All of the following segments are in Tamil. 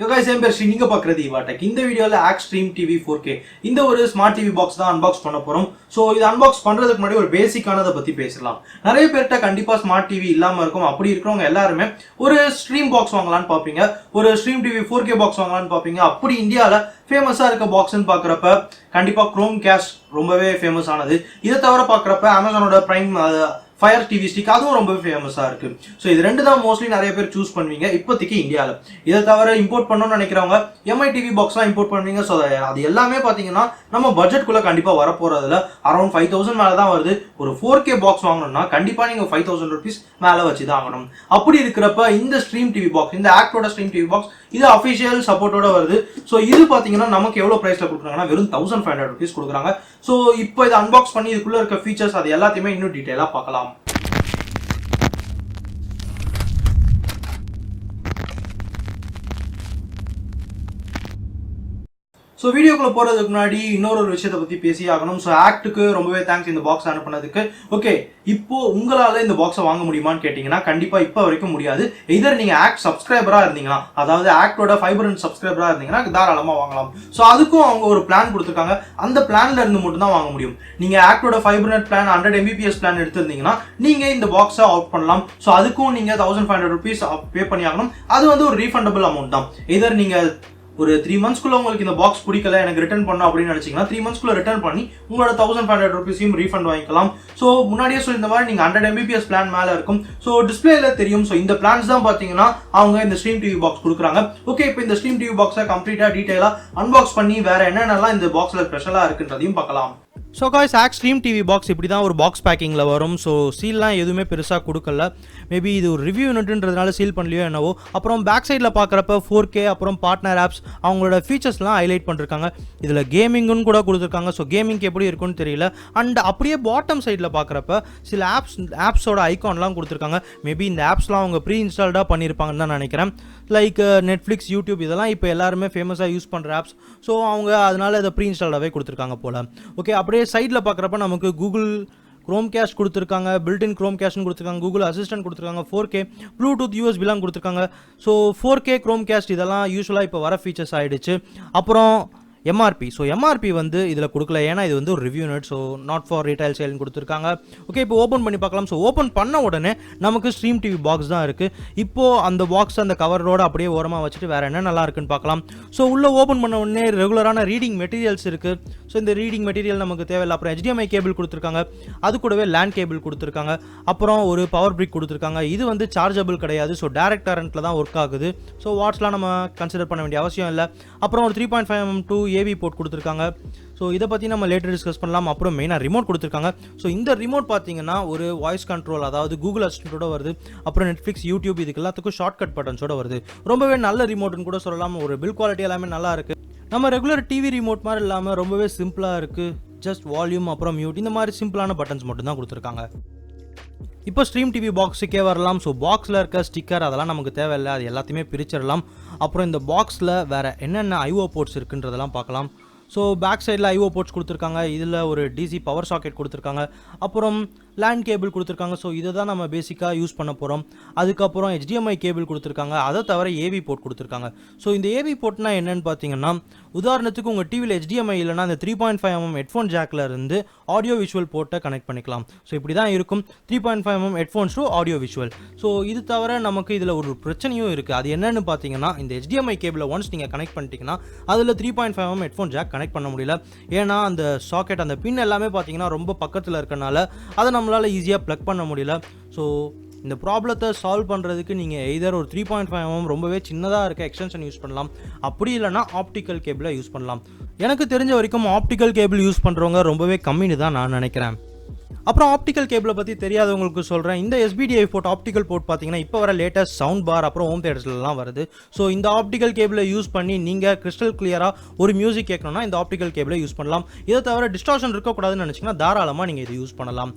Yo guys, I'm Bershi. நீங்க பார்க்குறது இவாடெக். இந்த வீடியோல Extreme TV 4K இந்த ஒரு ஸ்மார்ட் டிவி பாக்ஸ் தான் அன்பாக்ஸ் பண்ண போறோம். சோ இது அன்பாக்ஸ் பண்றதுக்கு முன்னாடி ஒரு பேசிக்கானத பத்தி பேசலாம். நிறைய பேர்ட்ட கண்டிப்பா ஸ்மார்ட் டிவி இல்லாம இருக்கும். அப்படி இருக்கிறவங்க எல்லாரும் ஒரு ஸ்ட்ரீம் பாக்ஸ் வாங்கலாம்னு பாப்பீங்க. ஒரு ஸ்ட்ரீம் டிவி 4K பாக்ஸ் வாங்கலாம்னு பாப்பீங்க. அப்படி இந்தியால ஃபேமஸா இருக்க பாக்ஸ்னு பாக்குறப்ப கண்டிப்பா Chromecast ரொம்பவே ஃபேமஸ் ஆனது. இதை தவிர பாக்குறப்ப Amazonோட பிரைம் ஃபயர் டிவி ஸ்டிக் அதுவும் ரொம்ப ஃபேமஸா இருக்கு. ஸோ இது ரெண்டு தான் மோஸ்ட்லி நிறைய பேர் சூஸ் பண்ணுவீங்க இப்போதைக்கு இந்தியாவில். இதை தவிர இம்போர்ட் பண்ணணும்னு நினைக்கிறவங்க எம்ஐ டிவி பாக்ஸ்லாம் இம்போர்ட் பண்ணுவீங்க. ஸோ அது எல்லாமே பார்த்தீங்கன்னா நம்ம பட்ஜெட்குள்ள கண்டிப்பாக வரப்போறதுல அரௌண்ட் 5000 மேலே தான் வருது. ஒரு 4K பாக்ஸ் வாங்கணும்னா கண்டிப்பாக நீங்கள் 5000 rupees மேலே வச்சு தான் ஆகணும். அப்படி இருக்கிறப்ப இந்த ஸ்ட்ரீம் டிவி பாக்ஸ், இந்த ஆக்டோட ஸ்ட்ரீம் டிவி பாக்ஸ் இது அஃபிஷியல் சப்போர்ட்டோட வருது. ஸோ இது பார்த்தீங்கன்னா நமக்கு எவ்வளோ ப்ரைஸில் கொடுக்குறாங்கன்னா வெறும் 1500 rupees கொடுக்குறாங்க. ஸோ இப்போ இதை அன்பாக்ஸ் பண்ணி இதுக்குள்ள இருக்க ஃபீச்சர்ஸ் அது எல்லாத்தையுமே இன்னும் டீட்டெயிலாக பார்க்கலாம். ஸோ வீடியோக்குள்ள போறதுக்கு முன்னாடி இன்னொரு விஷயத்தை பத்தி பேசி ஆகணும். ஸோ ஆக்டுக்கு ரொம்பவே தேங்க்ஸ் இந்த பாக்ஸ் அனுப்புனதுக்கு. ஓகே, இப்போ உங்களால இந்த பாக்ஸை வாங்க முடியுமான்னு கேட்டீங்கன்னா கண்டிப்பா இப்போ வரைக்கும் முடியாது. இதர் நீங்க ஆக்ட் சப்ஸ்கிரைபரா இருந்தீங்கன்னா, அதாவது ஆக்டோட ஃபைபர்நெட் சப்ஸ்கிரைபரா இருந்தீங்கன்னா தாராளமா வாங்கலாம். ஸோ அதுக்கும் அவங்க ஒரு பிளான் கொடுத்துருக்காங்க. அந்த பிளான்ல இருந்து மட்டும் தான் வாங்க முடியும். நீங்க ஆக்டோட ஃபைபர்நெட் பிளான் 100 Mbps பிளான் எடுத்திருந்தீங்கன்னா நீங்க இந்த பாக்ஸை அவுட் பண்ணலாம். ஸோ அதுக்கும் நீங்க 1500 rupees பே பண்ணி ஆகணும். அது வந்து ஒரு ரீஃபண்டபிள் அமௌண்ட் தான். இதர் நீங்க ஒரு 3 monthsக்குள்ள உங்களுக்கு இந்த பாக்ஸ் பிடிக்கல, எனக்கு ரிட்டர்ன் பண்ணணும் அப்படின்னு நினைச்சீங்கன்னா 3 monthsக்குள்ள ரிட்டர்ன் பண்ணி உங்களோட 1500 rupees ரீஃபண்ட் வாங்கிக்கலாம். ஸோ முன்னாடியே சொல்லியிருந்த மாதிரி நீங்க 100 Mbps பிளான் மேல இருக்கும். ஸோ டிஸ்பிளேல தெரியும். ஸோ இந்த பிளான்ஸ் தான் பாத்தீங்கன்னா அவங்க இந்த ஸ்ட்ரீம் டிவி பாக்ஸ் கொடுக்குறாங்க. ஓகே, இப்போ இந்த ஸ்ட்ரீம் டிவி பாக்ஸை கம்ப்ளீட்டா டீடைலா அன்பாக்ஸ் பண்ணி வேற என்னென்னலாம் இந்த பாக்ஸ்ல ஸ்பெஷலா இருக்குன்றதையும் பார்க்கலாம். So guys, stream TV box இப்படி தான் ஒரு பாக்ஸ் பேக்கிங்கில் வரும். ஸோ சீல்லாம் எதுவுமே பெருசாக கொடுக்கல. மேபி இது ஒரு ரிவ்யூ யூனிட்ன்றதுனால சீல் பண்ணலையோ என்னவோ. அப்புறம் பேக் சைடில் பார்க்குறப்ப 4K அப்புறம் பார்ட்னர் ஆப்ஸ் அவங்களோட ஃபீச்சர்ஸ்லாம் ஹைலைட் பண்ணிருக்காங்க. இதில் கேமிங்குன்னு கூட கொடுத்துருக்காங்க. ஸோ கேமிங்க்கு எப்படி இருக்குன்னு தெரியல. அண்ட் அப்படியே பாட்டம் சைடில் பார்க்குறப்ப சில ஆப்ஸோட ஐகான்லாம் கொடுத்துருக்காங்க. மேபி இந்த ஆப்ஸ்லாம் அவங்க ப்ரீ இன்ஸ்டால்டாக பண்ணியிருப்பாங்கன்னு தான் நினைக்கிறேன். லைக் நெட்ஃப்ளிக்ஸ், யூடியூப் இதெல்லாம் இப்போ எல்லாருமே ஃபேமஸாக யூஸ் பண்ணுற ஆப்ஸ். ஸோ அவங்க அதனால இதை ப்ரீ இன்ஸ்டால்டாகவே கொடுத்துருக்காங்க போல். ஓகே, அப்படியே சைடில் பார்க்குறப்ப நமக்கு கூகுள் Chromecast கொடுத்துருக்காங்க, பில்டின் Chromecastனு கொடுத்துருக்காங்க, கூகுள் அசிஸ்டன்ட் கொடுத்துருக்காங்க, 4K ப்ளூடூத் யூஎஸ்பிலாம் கொடுத்துருக்காங்க. ஸோ 4K Chromecast இதெல்லாம் யூஸ்வலாக இப்போ வர ஃபீச்சர்ஸ் ஆகிடுச்சு. அப்புறம் எம்ஆர்பி. ஸோ எம்ஆர்பி வந்து இதில் கொடுக்கல, ஏன்னா இது வந்து ஒரு review unit. So not for retail சேல்னு கொடுத்துருக்காங்க. ஓகே, இப்போ ஓப்பன் பண்ணி பார்க்கலாம். ஸோ ஓப்பன் பண்ண உடனே நமக்கு ஸ்ட்ரீம் டிவி பாக்ஸ் தான் இருக்குது. இப்போது அந்த பாக்ஸ் அந்த கவரோட அப்படியே ஓரமாக வச்சுட்டு வேறு என்ன நல்லா இருக்குன்னு பார்க்கலாம். ஸோ உள்ளே ஓப்பன் பண்ண உடனே ரெகுலரான ரீடிங் மெட்டீரியல்ஸ் இருக்குது. ஸோ இந்த ரீடிங் மெட்டீரியல் நமக்கு தேவையில்லை. அப்புறம் HDMI கேபிள் கொடுத்துருக்காங்க. அது கூடவே லேண்ட் கேபிள் கொடுத்துருக்காங்க. அப்புறம் ஒரு பவர் பிரிக் கொடுத்துருக்காங்க. இது வந்து சார்ஜபிள் கிடையாது. ஸோ டைரக்ட் கரண்ட்டில் தான் ஒர்க் ஆகுது. ஸோ வாட்ஸ்லாம் நம்ம கன்சிடர் பண்ண வேண்டிய அவசியம் இல்லை. அப்புறம் ஒரு 3.5mm AV போர்ட் கொடுத்துருக்காங்க. ஸோ இதை பற்றி நம்ம லேட்டர் டிஸ்கஸ் பண்ணலாம். அப்புறம் மெயினாக ரிமோட் கொடுத்துருக்காங்க. ஸோ இந்த ரிமோட் பார்த்தீங்கன்னா ஒரு வாய்ஸ் கண்ட்ரோல், அதாவது கூகுள் அசிஸ்டன்ட்டோட வருது. அப்புறம் நெட்ஃப்ளிக்ஸ், யூடியூப் இதுக்கு எல்லாத்துக்கும் ஷார்ட்கட் பட்டன்ஸோட வருது. ரொம்பவே நல்ல ரிமோட்னு கூட சொல்லலாம். ஒரு பில் குவாலிட்டி எல்லாமே நல்லா இருக்குது. நம்ம ரெகுலர் டிவி ரிமோட் மாதிரி இல்லாமல் ரொம்பவே சிம்பிளாக இருக்குது. ஜஸ்ட் வால்யூம் அப்புறம் மியூட் இந்த மாதிரி சிம்பிளான பட்டன்ஸ் மட்டும் தான் கொடுத்துருக்காங்க. இப்போ ஸ்ட்ரீம் டிவி பாக்ஸுக்கே வரலாம். ஸோ பாக்ஸில் இருக்க ஸ்டிக்கர் அதெல்லாம் நமக்கு தேவையில்லை, அது எல்லாத்தையுமே பிரிச்சிடலாம். அப்புறம் இந்த பாக்ஸில் வேறு என்னென்ன ஐஓ போர்ட்ஸ் இருக்குன்றதெல்லாம் பார்க்கலாம். ஸோ பேக் சைடில் ஐஓ போர்ட்ஸ் கொடுத்துருக்காங்க. இதில் ஒரு டிசி பவர் சாக்கெட் கொடுத்துருக்காங்க. அப்புறம் லேண்ட் கேபிள் கொடுத்துருக்காங்க. ஸோ இதை தான் நம்ம பேசிக்காக யூஸ் பண்ண போகிறோம். அதுக்கப்புறம் HDMI கேபிள் கொடுத்துருக்காங்க. அதை தவிர AV போர்ட் கொடுத்துருக்காங்க. ஸோ இந்த AV போர்ட்னா என்னன்னு பார்த்தீங்கன்னா, உதாரணத்துக்கு உங்கள் டிவியில் HDMI இல்லைனா அந்த 3.5mm ஹெட்ஃபோன் ஜாக்கில் இருந்து ஆடியோ விஷுவல் போர்ட்டை கனெக்ட் பண்ணிக்கலாம். ஸோ இப்படி தான் இருக்கும் 3.5mm headphones to audio visual. So இது தவிர நமக்கு இதில் ஒரு பிரச்சனையும் இருக்குது. அது என்னன்னு பார்த்தீங்கன்னா, இந்த HDMI கேபிளை ஒன்ஸ் நீங்கள் கனெக்ட் பண்ணிட்டீங்கன்னா அதில் 3.5mm ஹெட்ஃபோன் ஜாக் கனெக்ட் பண்ண முடியல. ஏன்னா அந்த சாக்கெட், அந்த பின் எல்லாமே பார்த்தீங்கன்னா ரொம்ப பக்கத்தில் இருக்கனால அதை நம்மளால் ஈஸியாக ப்ளக் பண்ண முடியல. ஸோ இந்த ப்ராப்ளத்தை சால்வ் பண்ணுறதுக்கு நீங்கள் எய்தர் ஒரு 3.5mm ரொம்பவே சின்னதாக இருக்க எக்ஸ்டென்ஷன் யூஸ் பண்ணலாம். அப்படி இல்லைனா ஆப்டிக்கல் கேபிளை யூஸ் பண்ணலாம். எனக்கு தெரிஞ்ச வரைக்கும் ஆப்டிக்கல் கேபிள் யூஸ் பண்ணுறவங்க ரொம்பவே கம்மின்னு தான் நான் நினைக்கிறேன். அப்புறம் ஆப்டிக்கல் கேபிளை பற்றி தெரியாதவங்களுக்கு சொல்கிறேன். இந்த SBDI போர்ட் ஆப்டிக்கல் போர்ட் பார்த்தீங்கன்னா இப்போ வர லேட்டஸ்ட் சவுண்ட் பார் அப்புறம் ஹோம் தியேட்டர்ஸ்லாம் வருது. ஸோ இந்த ஆப்டிக்கல் கேபிளை யூஸ் பண்ணி நீங்கள் கிறிஸ்டல் கிளியராக ஒரு மியூசிக் கேட்கணும்னா இந்த ஆப்டிக்கல் கேபிளை யூஸ் பண்ணலாம். இதை தவிர டிஸ்டார்ஷன் இருக்கக்கூடாதுன்னு நினச்சிங்கன்னா தாராளமாக நீங்கள் இதை யூஸ் பண்ணலாம்.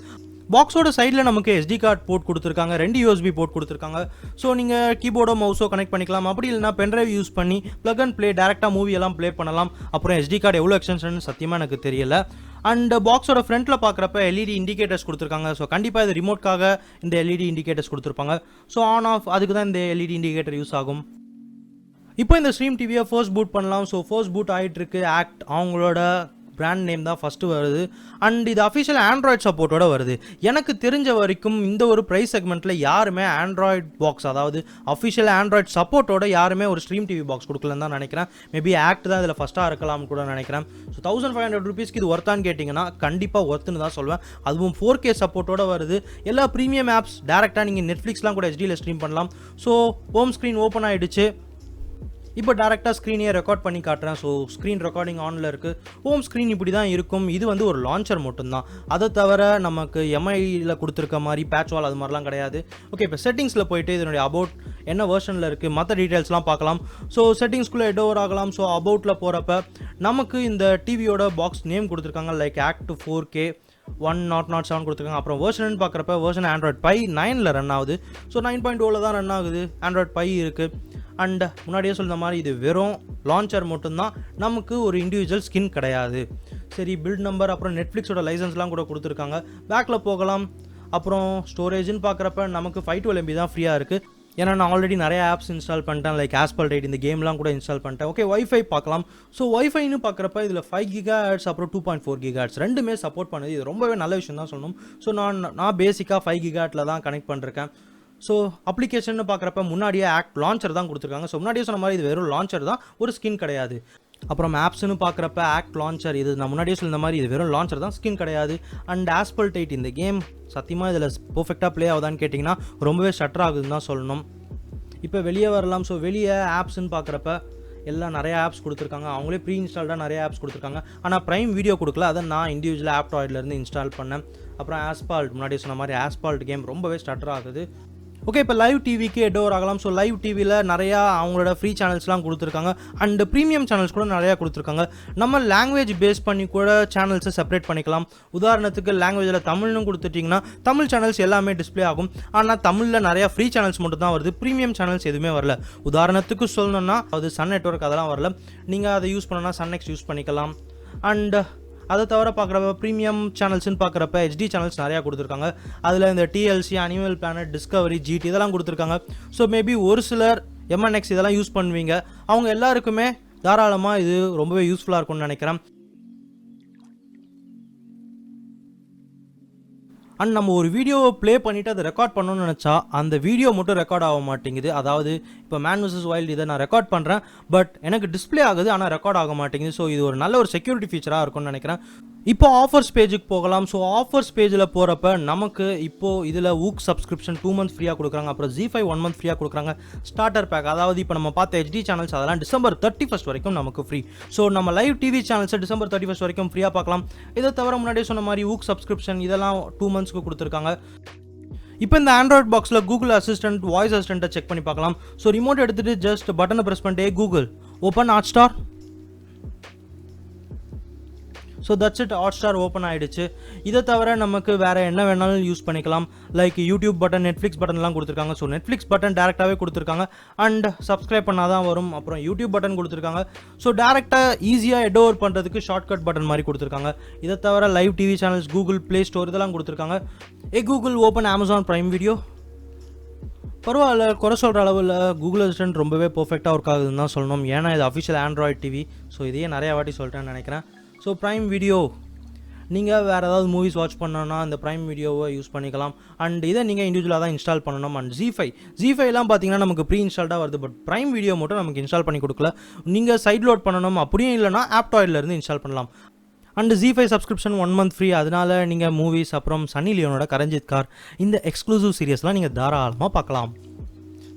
பாக்ஸோட சைடில் நமக்கு SD கார்டு போர்ட் கொடுத்துருக்காங்க. 2 USB போர்ட் கொடுத்துருக்காங்க. ஸோ நீங்கள் கீபோர்டோ மவுஸோ கனெக்ட் பண்ணிக்கலாம். அப்படி இல்லைனா பென்ட்ரைவ் யூஸ் பண்ணி ப்ளக் அண்ட் ப்ளே டேரெக்டாக மூவி எல்லாம் ப்ளே பண்ணலாம். அப்புறம் SD கார்டு எவ்வளோ எக்ஸ்டென்ஷன் சத்தியமாக எனக்கு தெரியல. அண்ட் பாக்ஸோட ஃப்ரண்ட்டில் பார்க்குறப்ப LED இண்டிகேட்டர்ஸ் கொடுத்துருக்காங்க. ஸோ கண்டிப்பாக இது ரிமோட்காக இந்த LED இண்டிகேட்டர்ஸ் கொடுத்துருப்பாங்க. ஸோ ஆன் ஆஃப் அதுக்கு தான் இந்த LED இண்டிகேட்டர் யூஸ் ஆகும். இப்போ இந்த ஸ்ட்ரீம் டிவியை ஃபர்ஸ்ட் பூட் பண்ணலாம். ஸோ ஃபர்ஸ்ட் பூட் ஆகிட்டு இருக்கு. ஆக்ட் அவங்களோட பிராண்ட் நேம் தான் ஃபஸ்ட்டு வருது. அண்ட் இது அஃபிஷியல் ஆண்ட்ராய்ட் சப்போர்ட்டோட வருது. எனக்கு தெரிஞ்ச வரைக்கும் இந்த ஒரு ப்ரைஸ் செக்மெண்ட்டில் யாருமே ஆண்ட்ராய்ட் பாக்ஸ், அதாவது அஃபிஷியல் ஆண்ட்ராய்ட் சப்போர்ட்டோட யாருமே ஒரு ஸ்ட்ரீம் டிவி பாக்ஸ் கொடுக்கலன்னு தான் நினைக்கிறேன். மேபி ஆக்ட் தான் இதில் ஃபஸ்ட்டாக இருக்கலாம்னு கூட நினைக்கிறேன். ஸோ 1500 rupeesக்கு இது ஒர்த்தான்னு கேட்டிங்கன்னா கண்டிப்பாக ஒர்த்துன்னு தான் சொல்வேன். அதுவும் 4K சப்போர்ட்டோட வருது. எல்லா ப்ரீமியம் ஆப்ஸ் டேரெக்டாக நீங்கள் நெட்ஃப்ளிக்ஸ்லாம் கூட ஹெச்டியில் ஸ்ட்ரீம் பண்ணலாம். ஸோ ஹோம் ஸ்க்ரீன் ஓப்பன் ஆகிடுச்சு. இப்போ டேரெக்டாக ஸ்க்ரீனையே ரெக்கார்ட் பண்ணி காட்டுறேன். ஸோ ஸ்க்ரீன் ரெக்கார்டிங் ஆனில் இருக்குது. ஹோம் ஸ்க்ரீன் இப்படி தான் இருக்கும். இது வந்து ஒரு லான்ச்சர் மட்டும்தான். அதை தவிர நமக்கு எம்ஐயில் கொடுத்துருக்க மாதிரி பேட்ச் வால் அது மாதிரிலாம் கிடையாது. ஓகே, இப்போ செட்டிங்ஸில் போயிட்டு இதனுடைய அபவுட் என்ன வெர்ஷனில் இருக்குது மற்ற டீட்டெயில்ஸ்லாம் பார்க்கலாம். ஸோ செட்டிங்ஸ்குள்ளே ஹெட் ஓவர் ஆகலாம். ஸோ அபவுட்டில் போகிறப்ப நமக்கு இந்த டிவியோட பாக்ஸ் நேம் கொடுத்துருக்காங்க. லைக் ஆக்ட் 4K 1007 கொடுத்துருக்காங்க. அப்புறம் வெர்ஷன் பார்க்குறப்ப வெர்ஷன் ஆண்ட்ராய்ட் பை 9ல் ரன் ஆகுது. ஸோ 9.0ல் தான் ரன் ஆகுது. ஆண்ட்ராய்ட் பை இருக்குது. அண்ட் முன்னாடியே சொல்கிற மாதிரி இது வெறும் லான்ச்சர் மட்டும்தான், நமக்கு ஒரு இண்டிவிஜுவல் ஸ்கின் கிடையாது. சரி, பில்ட் நம்பர் அப்புறம் நெட்ஃப்ளிக்ஸோட லைசன்ஸ்லாம் கூட கொடுத்துருக்காங்க. பேக்கில் போகலாம். அப்புறம் ஸ்டோரேஜ்னு பார்க்குறப்ப நமக்கு 512 MB தான் ஃப்ரீயாக இருக்குது. ஏன்னா நான் ஆல்ரெடி நிறைய ஆப்ஸ் இன்ஸ்டால் பண்ணிட்டேன். லைக் ஆஸ்பல்டைட் இந்த கேம்லாம் கூட இன்ஸ்டால் பண்ணிட்டேன். ஓகே, வைஃபை பார்க்கலாம். ஸோ வைஃபைன்னு பார்க்குறப்ப இதில் 5 GHz அப்புறம் 2.4 GHz ரெண்டுமே சப்போர்ட் பண்ணுது. இது ரொம்பவே நல்ல விஷயம் தான் சொல்லணும். ஸோ நான் பேசிக்காக 5 GHzல தான் கனெக்ட் பண்ணிருக்கேன். ஸோ அப்ளிகேஷன் பார்க்குறப்ப முன்னாடியே ஆக்ட் லான்ச்சர் தான் கொடுத்துருக்காங்க. ஸோ முன்னாடியே சொன்ன மாதிரி இது வெறும் லான்ச்சர் தான், ஒரு ஸ்கின் கிடையாது. அப்புறம் ஆப்ஸ்னு பார்க்குறப்ப ஆக்ட் லான்ச்சர், இது நான் முன்னாடியே சொல்ல மாதிரி இது வெறும் லான்ச்சர் தான், ஸ்கின் கிடையாது. அண்ட் ஆஸ்பல்டைட் இந்த கேம் சத்தியமாக இதில் பர்ஃபெக்டாக ப்ளே ஆகுதான்னு கேட்டிங்கன்னா ரொம்பவே ஷட்டர் ஆகுதுன்னு தான் சொல்லணும். இப்போ வெளியே வரலாம். ஸோ வெளியே ஆப்ஸ்ன்னு பார்க்குறப்ப எல்லாம் நிறைய ஆப்ஸ் கொடுத்துருக்காங்க. அவங்களே ப்ரீ இன்ஸ்டால்டாக நிறைய ஆப்ஸ் கொடுத்துருக்காங்க. ஆனால் ப்ரைம் வீடியோ கொடுக்கல. அதை நான் இண்டிவிஜுவல் ஆப்டாய்ட்லேருந்து இன்ஸ்டால் பண்ணேன். அப்புறம் ஆஸ்பால்ட், முன்னாடியே சொன்ன மாதிரி ஆஸ்பால்ட் கேம் ரொம்பவே ஸ்டட்டர் ஆகுது. ஓகே, இப்போ லைவ் டிவிக்கு ஹெட் ஓவர் ஆகலாம். ஸோ லைவ் டிவியில் நிறையா அவங்களோட ஃப்ரீ சேனல்ஸ்லாம் கொடுத்துருக்காங்க. அண்ட் ப்ரீமியம் சேனல்ஸ் கூட நிறையா கொடுத்துருக்காங்க. நம்ம லாங்குவேஜ் பேஸ் பண்ணி கூட சேனல்ஸை செப்பரேட் பண்ணிக்கலாம். உதாரணத்துக்கு லாங்குவேஜில் தமிழ்னு கொடுத்துட்டிங்கன்னா தமிழ் சேனல்ஸ் எல்லாமே டிஸ்பிளே ஆகும். ஆனால் தமிழில் நிறையா ஃப்ரீ சேனல்ஸ் மட்டும் தான் வருது. ப்ரீமியம் சேனல்ஸ் எதுவுமே வரல. உதாரணத்துக்கு சொல்லணும்னா அது சன் நெட்வொர்க் அதெல்லாம் வரல. நீங்கள் அதை யூஸ் பண்ணணும்னா சன் நெக்ஸ்ட் யூஸ் பண்ணிக்கலாம். அண்ட் அதை தவிர பார்க்குறப்ப ப்ரீமியம் சேனல்ஸ்ன்னு பார்க்குறப்ப ஹெச்டி சேனல்ஸ் நிறையா கொடுத்துருக்காங்க. அதில் இந்த TLC, Animal Planet, Discovery, GT இதெல்லாம் கொடுத்துருக்காங்க. ஸோ மேபி ஒரு சிலர் எம்என்எக்ஸ் இதெல்லாம் யூஸ் பண்ணுவீங்க. அவங்க எல்லாருக்குமே தாராளமாக இது ரொம்பவே யூஸ்ஃபுல்லாக இருக்கும்னு நினைக்கிறேன். அண்ட் நம்ம ஒரு வீடியோவை ப்ளே பண்ணிவிட்டு அதை ரெக்கார்ட் பண்ணணும்னு நினச்சா அந்த வீடியோ மட்டும் ரெக்கார்ட் ஆக மாட்டேங்குது. அதாவது இப்போ மேன் vs வைல்டு இதை நான் ரெக்கார்ட் பண்ணுறேன், பட் எனக்கு டிஸ்பிளே ஆகுது ஆனால் ரெக்கார்ட் ஆக மாட்டேங்குது. ஸோ இது ஒரு நல்ல ஒரு செக்யூரிட்டி ஃபீச்சராக இருக்கும்னு நினைக்கிறேன். இப்போ ஆஃபர்ஸ் பேஜுக்கு போகலாம். ஸோ ஆஃபர்ஸ் பேஜில் போகிறப்ப நமக்கு இப்போது இதில் ஊக் சப்ஸ்கிரிப்ஷன் 2 months ஃப்ரீயாக கொடுக்குறாங்க. அப்புறம் ZEE5 1 month ஃப்ரீயாக கொடுக்குறாங்க. ஸ்டார்டர் பேக், அதாவது இப்போ நம்ம பார்த்த ஹெச்டி சேனல்ஸ் அதெல்லாம் December 31st வரைக்கும் நமக்கு ஃப்ரீ. ஸோ நம்ம லைவ் டிவி சேனல்ஸை December 31st வரைக்கும் ஃப்ரீயாக பார்க்கலாம். இதை தவிர முன்னாடியே சொன்ன மாதிரி ஊக் சப்ஸ்கிரிப்ஷன் இதெல்லாம் 2 monthsக்கு கொடுத்துருக்காங்க. இப்போ இந்த ஆண்ட்ராய்ட் பாக்ஸில் கூகுள் அசிஸ்டன்ட், வாய்ஸ் அசிஸ்டண்ட்டை செக் பண்ணி பார்க்கலாம். ஸோ ரிமோட் எடுத்துகிட்டு ஜஸ்ட் பட்டனை ப்ரெஸ் பண்ணிட்டே Google open Hotstar. So that's it, Hotstar open ஆகிடுச்சு. இதை தவிர நமக்கு வேறு என்ன வேணாலும் யூஸ் பண்ணிக்கலாம். லைக் யூடியூப் பட்டன், நெட்ஃப்ளிக்ஸ் பட்டன்லாம் கொடுத்துருக்காங்க. ஸோ நெட்ஃப்ளிக்ஸ் பட்டன் டேரெக்டாகவே கொடுத்துருக்காங்க. அண்ட் சப்ஸ்கிரைப் பண்ணால் தான் வரும். அப்புறம் யூடியூப் பட்டன் கொடுத்துருக்காங்க. ஸோ டேரெக்டாக ஈஸியாக ஹெட் ஓவர் பண்ணுறதுக்கு ஷார்ட்கட் பட்டன் மாதிரி கொடுத்துருக்காங்க. இதை தவிர live TV channels, Google play store இதெல்லாம் கொடுத்துருக்காங்க. Google open Amazon prime video. பரவாயில்ல, குறை சொல்கிற அளவில் கூகுள் அசிஸ்டன்ட் ரொம்பவே பர்ஃபெக்டாக ஒர்க் ஆகுதுன்னு தான் சொல்லணும். ஏன்னா இது அஃபிஷியல் ஆண்ட்ராய்ட் டிவி. ஸோ இதையே நிறையா வாட்டி சொல்லிட்டேன்னு நினைக்கிறேன். ஸோ ப்ரைம் வீடியோ நீங்கள் வேறு ஏதாவது மூவிஸ் வாட்ச் பண்ணணும்னா இந்த ப்ரைம் வீடியோவை யூஸ் பண்ணிக்கலாம். அண்ட் இதை நீங்கள் இண்டிவிஜுவலாக தான் இன்ஸ்டால் பண்ணணும். அண்ட் ZEE5 பார்த்தீங்கன்னா நமக்கு ப்ரீ இன்ஸ்டால்டாக வருது. பட் ப்ரைம் வீடியோ மட்டும் நமக்கு இன்ஸ்டால் பண்ணி கொடுக்கல. நீங்கள் சைட் லோட் பண்ணணும். அப்படியும் இல்லைனா ஆப்டாய்ட்லேருந்து இன்ஸ்டால் பண்ணலாம். And ZEE5 subscription 1 month free. அதனால் நீங்கள் மூவிஸ், அப்புறம் சன்னி லியோனோட கரஞ்சித் கார் இந்த எக்ஸ்க்ளூசிவ் சீரியஸ்லாம் நீங்கள் தாராளமாக பார்க்கலாம்.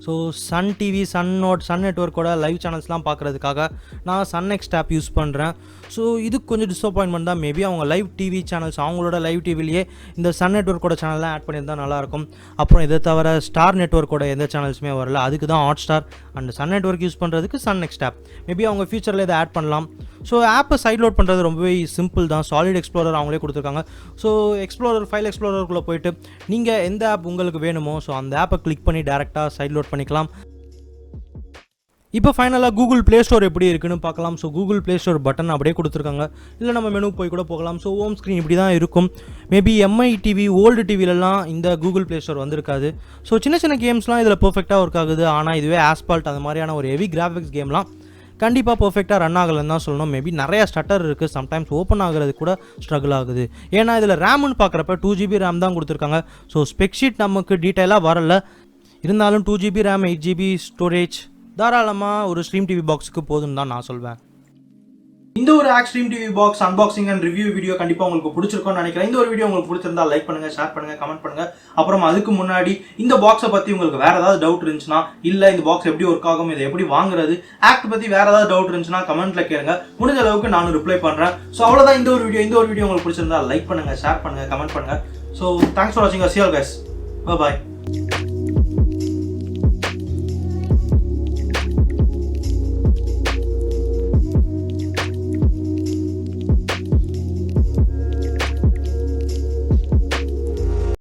ஸோ சன் டிவி, சன் நெட்வொர்க்கோட லைவ் சேனல்ஸ்லாம் பார்க்குறதுக்காக நான் சன் நெக்ஸ்ட் ஆப் யூஸ் பண்ணுறேன். ஸோ இது கொஞ்சம் டிசப்பாயின்மெண்ட் தான். மேபி அவங்க லைவ் டிவி சேனல்ஸ், அவங்களோட லைவ் டிவிலேயே இந்த சன் நெட்வொர்க்கோட சேனல்லாம் ஆட் பண்ணியிருந்தால் நல்லாயிருக்கும். அப்புறம் இதை தவிர ஸ்டார் நெட்வொர்க்கோட எந்த சேனல்ஸுமே வரல. அதுக்கு தான் Hotstar. And Sun Network use பண்ணுறதுக்கு சன் நெக்ஸ்ட் ஆப். மேபி அவங்க ஃபியூச்சரில் இதை ஆட் பண்ணலாம். ஸோ ஆப்பை சைட் லோட் பண்ணுறது ரொம்பவே சிம்பிள் தான். சாலிட் எக்ஸ்ப்ளோரர் அவங்களே கொடுத்துருக்காங்க. ஸோ ஃபைல் எக்ஸ்ப்ளோரருக்குள்ளே போயிட்டு நீங்கள் எந்த ஆப் உங்களுக்கு வேணுமோ ஸோ அந்த ஆப்பை கிளிக் பண்ணி டேரெக்டாக சைட் லோட் பண்ணிக்கலாம். இப்போ ஃபைனலாக கூகுள் ப்ளே ஸ்டோர் எப்படி இருக்குன்னு பார்க்கலாம். So Google play store button அப்படியே கொடுத்துருக்காங்க. இல்லை நம்ம மெனு போய் கூட போகலாம். ஸோ ஹோம் ஸ்க்ரீன் இப்படி தான் இருக்கும். மேபி எம்ஐ டிவி ஓல்டு டிவிலலாம் இந்த கூகுள் ப்ளே ஸ்டோர் வந்திருக்காது. ஸோ சின்ன சின்ன கேம்ஸ்லாம் இதில் பர்ஃபெக்டாக ஒர்க் ஆகுது. ஆனால் இதுவே ஆஸ்பால்ட் அந்த மாதிரியான ஒரு ஹெவி கிராஃபிக்ஸ் கேம்லாம் கண்டிப்பாக பர்ஃபெக்டாக ரன் ஆகலைன்னு தான் சொல்லணும். மேபி நிறையா ஸ்டட்டர் இருக்குது. சம்டைம்ஸ் ஓப்பன் ஆகிறது கூட ஸ்ட்ரகிள் ஆகுது. ஏன்னா இதில் ரேம்னு பார்க்குறப்ப 2GB ரேம் தான் கொடுத்துருக்காங்க. ஸோ ஸ்பெக்ஷீட் நமக்கு டீட்டெயிலாக வரல. இருந்தாலும் 2GB ரேம் 8GB ஸ்டோரேஜ் தாராளமாக ஒரு ஸ்ட்ரீம் டிவி பாக்ஸுக்கு போதுன்னு தான் நான் சொல்வேன். இந்த ஒரு stream TV box unboxing and review video கண்டிப்பாக உங்களுக்கு பிடிச்சிருக்கும்னு நினைக்கிறேன். இந்த ஒரு வீடியோ உங்களுக்கு பிடிச்சிருந்தா லைக் பண்ணுங்க, ஷேர் பண்ணுங்க, கமெண்ட் பண்ணுங்க. அப்புறம் அதுக்கு முன்னாடி இந்த பாக்ஸை பற்றி உங்களுக்கு வேற ஏதாவது டவுட் இருந்துச்சுன்னா, இல்லை இந்த பாக்ஸ் எப்படி ஒர்க் ஆகும், இதை எப்படி வாங்குறது, ஆக்ட் பற்றி வேற ஏதாவது டவுட் இருந்துச்சுன்னா கமெண்ட்ல கேளுங்க. முடிஞ்ச அளவுக்கு நானும் ரிப்ளை பண்ணுறேன். ஸோ அவ்வளோதான் இந்த ஒரு வீடியோ உங்களுக்கு பிடிச்சிருந்தா லைக் பண்ணுங்க, ஷேர் பண்ணுங்க, கமெண்ட் பண்ணுங்க. ஸோ தேங்க்ஸ் ஃபார் வாட்சிங். See you all guys. Bye bye.